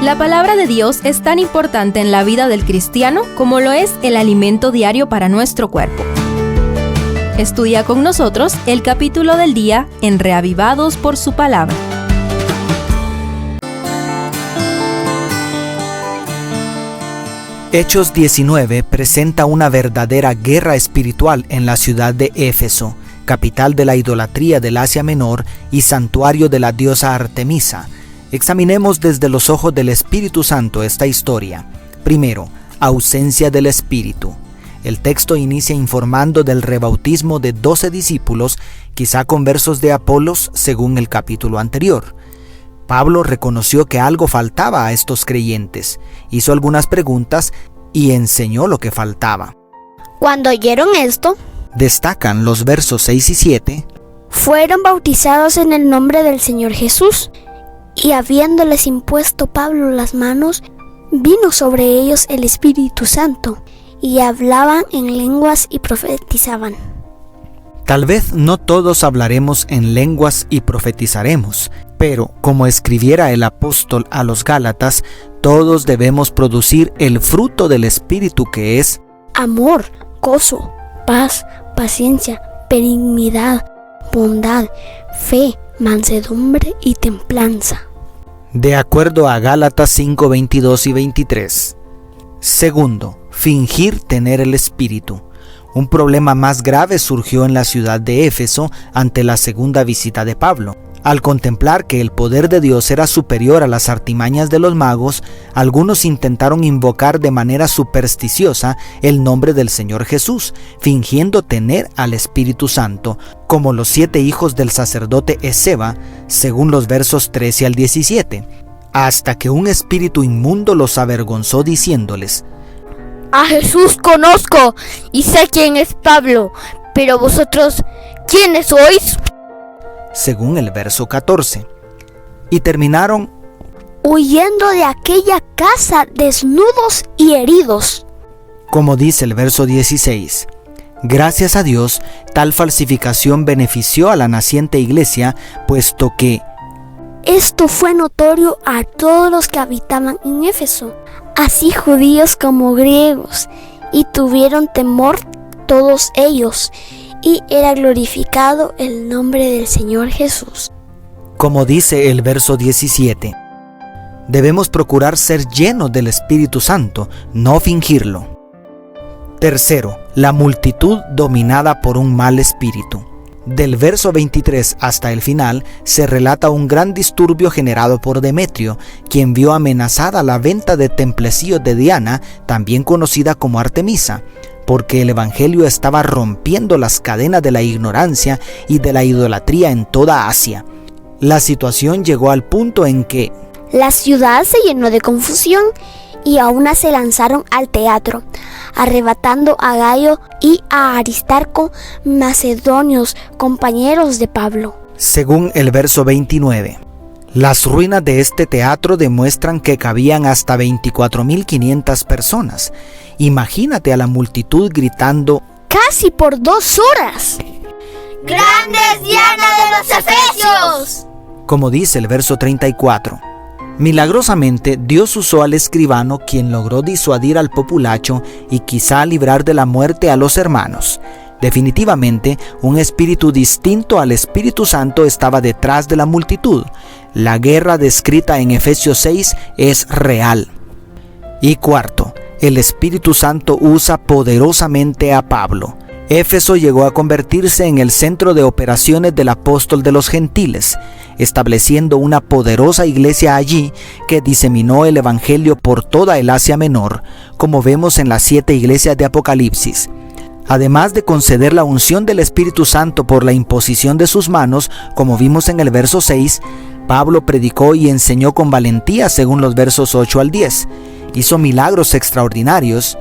La palabra de Dios es tan importante en la vida del cristiano como lo es el alimento diario para nuestro cuerpo. Estudia con nosotros el capítulo del día en Reavivados por su palabra. Hechos 19 presenta una verdadera guerra espiritual en la ciudad de Éfeso, capital de la idolatría del Asia Menor y santuario de la diosa Artemisa. Examinemos desde los ojos del Espíritu Santo esta historia. Primero, ausencia del Espíritu. El texto inicia informando del rebautismo de 12 discípulos, quizá con versos de Apolos según el capítulo anterior. Pablo reconoció que algo faltaba a estos creyentes, hizo algunas preguntas y enseñó lo que faltaba. Cuando oyeron esto, destacan los versos 6 y 7, fueron bautizados en el nombre del Señor Jesús, y habiéndoles impuesto Pablo las manos, vino sobre ellos el Espíritu Santo, y hablaban en lenguas y profetizaban. Tal vez no todos hablaremos en lenguas y profetizaremos, pero como escribiera el apóstol a los Gálatas, todos debemos producir el fruto del Espíritu, que es amor, gozo, paz, paciencia, benignidad, bondad, fe, mansedumbre y templanza. De acuerdo a Gálatas 5, 22 y 23. Segundo, fingir tener el Espíritu. Un problema más grave surgió en la ciudad de Éfeso ante la segunda visita de Pablo. Al contemplar que el poder de Dios era superior a las artimañas de los magos, algunos intentaron invocar de manera supersticiosa el nombre del Señor Jesús, fingiendo tener al Espíritu Santo, como los 7 hijos del sacerdote Esceva, según los versos 13 al 17, hasta que un espíritu inmundo los avergonzó diciéndoles: a Jesús conozco y sé quién es Pablo, pero vosotros, ¿quiénes sois? Según el verso 14. Y terminaron huyendo de aquella casa desnudos y heridos. Como dice el verso 16. Gracias a Dios, tal falsificación benefició a la naciente iglesia, puesto que esto fue notorio a todos los que habitaban en Éfeso, así judíos como griegos, y tuvieron temor todos ellos, y era glorificado el nombre del Señor Jesús. Como dice el verso 17, debemos procurar ser llenos del Espíritu Santo, no fingirlo. Tercero, la multitud dominada por un mal espíritu. Del verso 23 hasta el final se relata un gran disturbio generado por Demetrio, quien vio amenazada la venta de templecillos de Diana, también conocida como Artemisa, porque el evangelio estaba rompiendo las cadenas de la ignorancia y de la idolatría en toda Asia. La situación llegó al punto en que la ciudad se llenó de confusión y a una se lanzaron al teatro, arrebatando a Gayo y a Aristarco, macedonios, compañeros de Pablo. Según el verso 29, las ruinas de este teatro demuestran que cabían hasta 24.500 personas. Imagínate a la multitud gritando casi por 2 horas: ¡Grande es Diana de los Efesios! Como dice el verso 34. Milagrosamente, Dios usó al escribano, quien logró disuadir al populacho y quizá librar de la muerte a los hermanos. Definitivamente, un espíritu distinto al Espíritu Santo estaba detrás de la multitud. La guerra descrita en Efesios 6 es real. Y cuarto, el Espíritu Santo usa poderosamente a Pablo. Éfeso llegó a convertirse en el centro de operaciones del apóstol de los gentiles, estableciendo una poderosa iglesia allí que diseminó el evangelio por toda el Asia Menor, como vemos en las 7 iglesias de Apocalipsis. Además de conceder la unción del Espíritu Santo por la imposición de sus manos, como vimos en el verso 6, Pablo predicó y enseñó con valentía según los versos 8 al 10. Hizo milagros extraordinarios,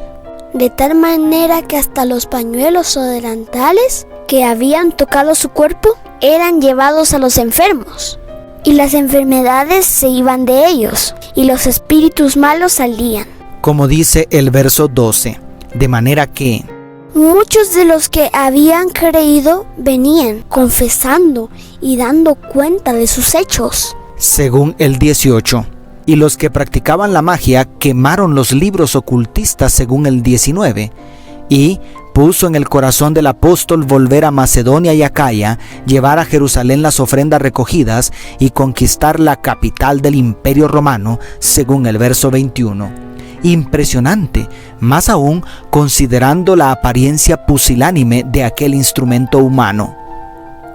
de tal manera que hasta los pañuelos o delantales que habían tocado su cuerpo eran llevados a los enfermos, y las enfermedades se iban de ellos, y los espíritus malos salían. Como dice el verso 12, de manera que muchos de los que habían creído venían confesando y dando cuenta de sus hechos. Según el 18, Y los que practicaban la magia quemaron los libros ocultistas según el 19, y puso en el corazón del apóstol volver a Macedonia y Acaya, llevar a Jerusalén las ofrendas recogidas y conquistar la capital del Imperio Romano, según el verso 21. Impresionante, más aún considerando la apariencia pusilánime de aquel instrumento humano.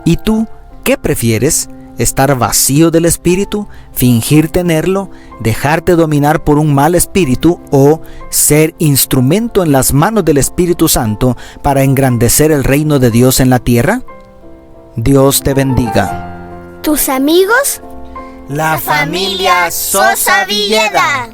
¿Y tú qué prefieres? ¿Estar vacío del espíritu, fingir tenerlo, dejarte dominar por un mal espíritu o ser instrumento en las manos del Espíritu Santo para engrandecer el reino de Dios en la tierra? Dios te bendiga. ¿Tus amigos? La familia Sosa Villeda.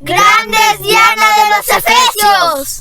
¡Grande es Diana de los Efesios!